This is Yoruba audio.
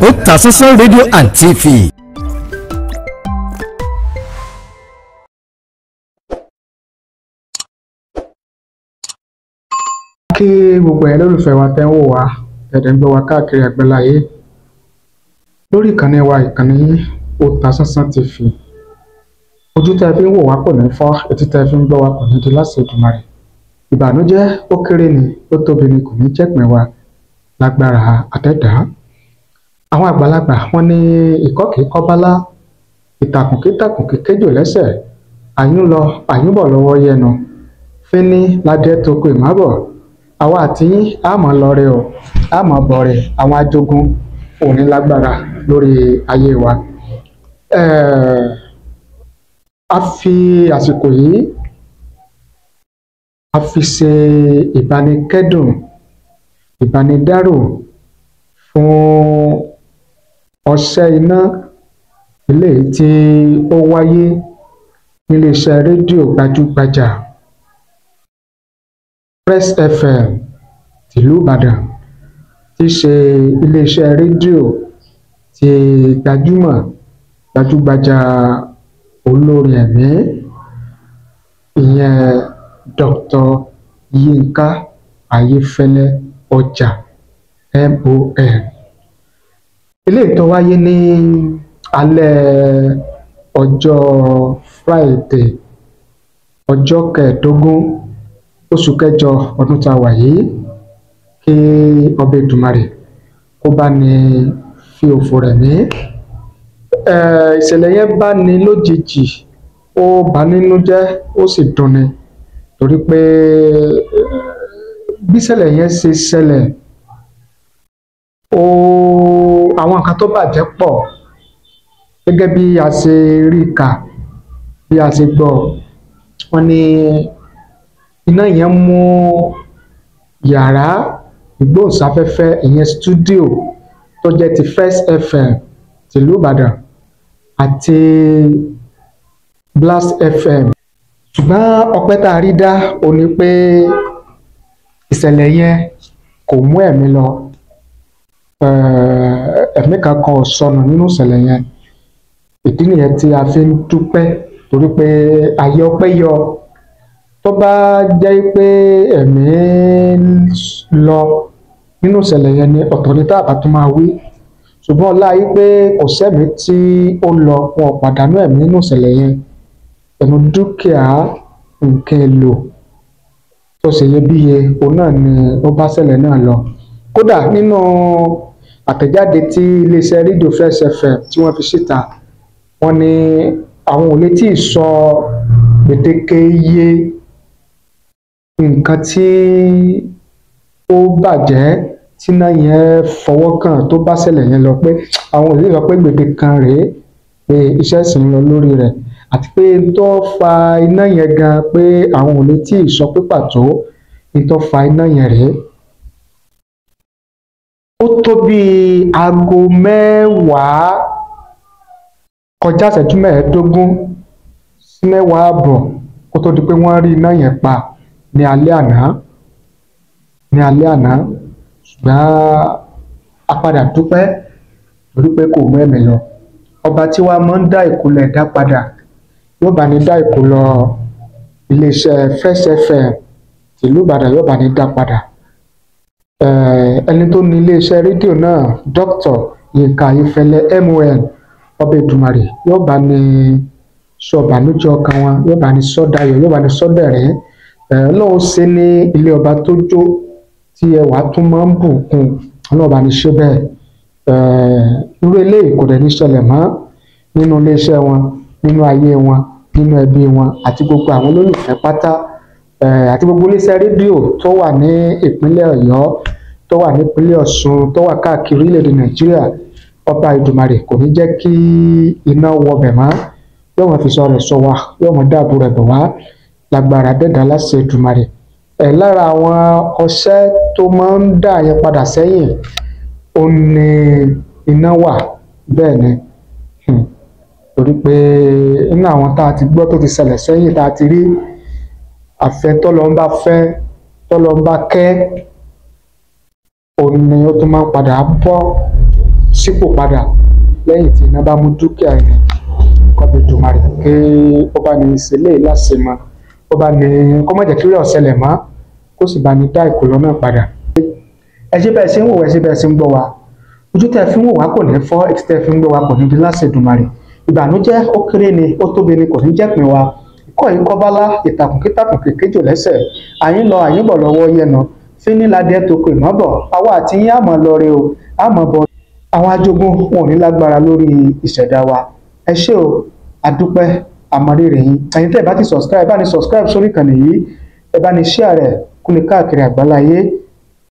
Otasansan Radio and TV. Kí gbogbo ẹ̀ lólùfẹ́ wa tẹ́ ń wò wá tẹ̀dẹ̀ ń gbọ́ wa káàkiri àgbáláyé lórí ìkànnì wa ìkànnì Otasansan TV. Ojú tẹ́ fi ń wò wá kò ní fọ́, etí tẹ́ fi ń gbọ́ wa kò ní di láṣẹ Èdùmàrè. Ìbànújẹ́ ó kéré ni ó tóbi ni kò ní jẹ́pin wa lágbára àtẹ̀dá. Àwọn àgbàlagbà wọ́n ní ìkọ́ kìí kọ́ bálá, ìtàkùn kìí tàkùn kìí kéjò lẹ́sẹ̀, àyún lọ àyún bọ̀ lọ́wọ́ yẹnu, fínní ládé tó kò ìmábọ̀. Àwa àti yín á mọ̀ lọ́rẹ́ o, á mọ̀ bọ̀rẹ̀ àwọn ajogun òní lágbára lórí ayé wa. A fi àsìkò yìí a fi ṣe ìbánikẹ́dùn ìbánidárò fún ọṣẹ́ iná eléyìí tí ó wáyé níléeṣẹ́ rédíò gbajúgbajà Fresh FM tìlú Ìbàdàn, tí í ṣe iléeṣẹ́ rédíò tí gbajúgbajà olórin ẹ̀mí ìyẹn Dr. Yínká Ayéfẹ́lẹ́ Ọjà MON. Eléyìí tó wáyé ní alẹ́ ọjọ́ Friday ọjọ́ 15 oṣù kẹjọ ọdún tá a wà yìí, kí ọba Èdùmàrè kó bá ní fi òfò rẹ̀ mí. Ìṣẹ̀lẹ̀ yẹn bá ní lójijì, ó bà nínú jẹ́, ó sì dùnni torí pé bí ìṣẹ̀lẹ̀ yẹn ṣe ṣẹlẹ̀, àwọn nǹkan tó bàjẹ́ pọ̀ gẹ́gẹ́ bí a ṣe rí kà, bí a ṣe gbọ́. Wọ́n ní iná yẹn mú yàrá ìgbóhùnsáfẹ́fẹ́ ìyẹn stúdíò tó jẹ́ ti Fresh FM tìlú Ìbàdàn àti Blast FM. Ṣùgbọ́n ọpẹ́ tá a rí dá ó ní pé ìṣẹ̀lẹ̀ yẹn kò mú ẹ̀mí lọ, ẹ̀mí kankan ò sọnù nínú ìṣẹ̀lẹ̀ yẹn. Ìdí nìyẹn tí a fi ń dúpẹ́ torí pé àyè ọpẹ́ yọ. Tó bá jẹ́ pé ẹ̀mí lọ nínú ìṣẹ̀lẹ̀ yẹn ni ọ̀tọ̀ ní tá a bá tún máa wí. Ṣùgbọ́n ọlá yìí pé kò sẹ́mi tí ó lọ, wọn ò pàdánù ẹ̀mí nínú ìṣẹ̀lẹ̀ yẹn. Ẹnu dúkìá nǹkan èlò tó ṣe iyebíye òun náà ni ó bá ṣẹlẹ̀ náà lọ. Kódà nínú àtẹ̀jáde tí iléeṣẹ́ rédíò Fresh FM tí wọ́n fi síta, wọ́n ní àwọn ò lè tí ì sọ gbèdéke iye nǹkan tí ó bàjẹ́ tí iná yẹn fọwọ́ kàn tó bá ṣẹlẹ̀ yẹn lọ, pé àwọn ò lè sọ pé gbèdéke kan rèé pé iṣẹ́ sì ń lọ lórí rẹ̀, àti pé tó fa iná yẹn gan pé àwọn ò lè tí ì sọ pé pàtó ní tó fa iná yẹn rèé. Ó tó bí aago 10 kọjá ìṣẹ́jú 15 sí 10 ààbọ̀ kó tó di pé wọ́n rí iná yẹn pa ní alẹ́ àná. Ṣùgbọ́n a padà dúpẹ́ torí pé kò mú ẹ̀mí lọ. Ọba tí wàá máa ń dá ìkólẹ̀ dá padà yóò bá ní dá ìkólọ iléeṣẹ́ Fresh FM tìlú Ìbàdàn, yóò bá ní dá padà. Ẹni tó ní iléeṣẹ́ rédíò náà Dr. Yínká Ayéfẹ́lẹ́ MON, ọba Èdùmàrè yóò bá ní sọ ìbànújẹ́ ọkàn wọn, yóò bá ní sọ dayọ̀, yóò bá ní sọ dẹ̀rín. Ọlọ́run ṣe ní ilé ọba tó jó tí ẹwà tún máa ń bùkún, Ọlọ́run bá ní ṣe bẹ́ẹ̀. Irú eléyìí kò dẹ̀ ní ṣẹlẹ̀ mọ́ nínú iléeṣẹ́ wọn, nínú ayé wọn, nínú ẹbí wọn àti gbogbo àwọn olólùfẹ́ pátá, àti gbogbo iléeṣẹ́ rédíò tó wà ní ìpínlẹ̀ Ọ̀yọ́, tó wà ní ìpínlẹ̀ Ọ̀ṣun, tó wà káàkiri orílẹ̀-èdè Nàìjíríà. Ọba Èdùmàrè kò ní jẹ́ kí iná wọbẹ̀ mọ́, yóò máa fi sọ rẹ̀ sọ wá, yóò máa dáàbò rẹ̀ bọ̀ wá lágbára dẹ́dà láṣẹ Èdùmàrè. Lára àwọn ọṣẹ́ tó máa ń dá yẹn padà sẹ́yìn ó ní iná wà, bẹ́ẹ̀ ni. Torí pé nínú àwọn tá a ti gbọ́ tó ti ṣẹlẹ̀ sẹ́yìn tá a ti rí, àfẹ́ tọ́lọ́run bá fẹ́ tọ́lọ́run bá kẹ́ òun ni ó tún máa ń padà bọ́ sípò padà lẹ́yìn tí iná bá mú dúkìá ẹni. Kọ́bí Èdùmàrè kí ó bá ní ìṣẹ̀lẹ̀ láṣemọ, ó bá ní kó má jẹ́ kí rẹ̀ ọ̀sẹ̀lẹ̀ mọ́, kó sì bá ní dá ìkólọ náà padà. Ẹ ṣé bẹ́ẹ̀ ṣe ń wò wá, ẹ ṣé bẹ́ẹ̀ ṣe ń gbọ́ wa, ojú tẹ́ fi ń wò wá kò ní fọ́, etí tẹ́ fi ń gbọ́ wa kò ní di láṣẹ Èdùmàrè. Ìbànújẹ́ ó kéré ni ó tóbi ni kò ní jẹ́ pín wa. Ikọ́ yìí kọ́bálá ìtàkùn kítàkùn kékejò lẹ́sẹ̀, àyín lọ àyín bọ̀ lọ́wọ́ yẹnu, fínníladé tó pè mọ́ bọ̀, àwa àti yín àmọ́ lọ́rẹ́ o, àmọ́ bọ̀. Àwọn ajogun wọn ò ní lágbára lórí ìṣẹ̀dá wa. Ẹ ṣé o, àdúpẹ́ àmọ̀rírì yín. Ẹ̀yin tẹ́ ẹ bá ti subscribe, ẹ bá ní subscribe sórí ìkànnì yìí, ẹ bá ní share rẹ̀ kó lè káàkiri àgbáláyé.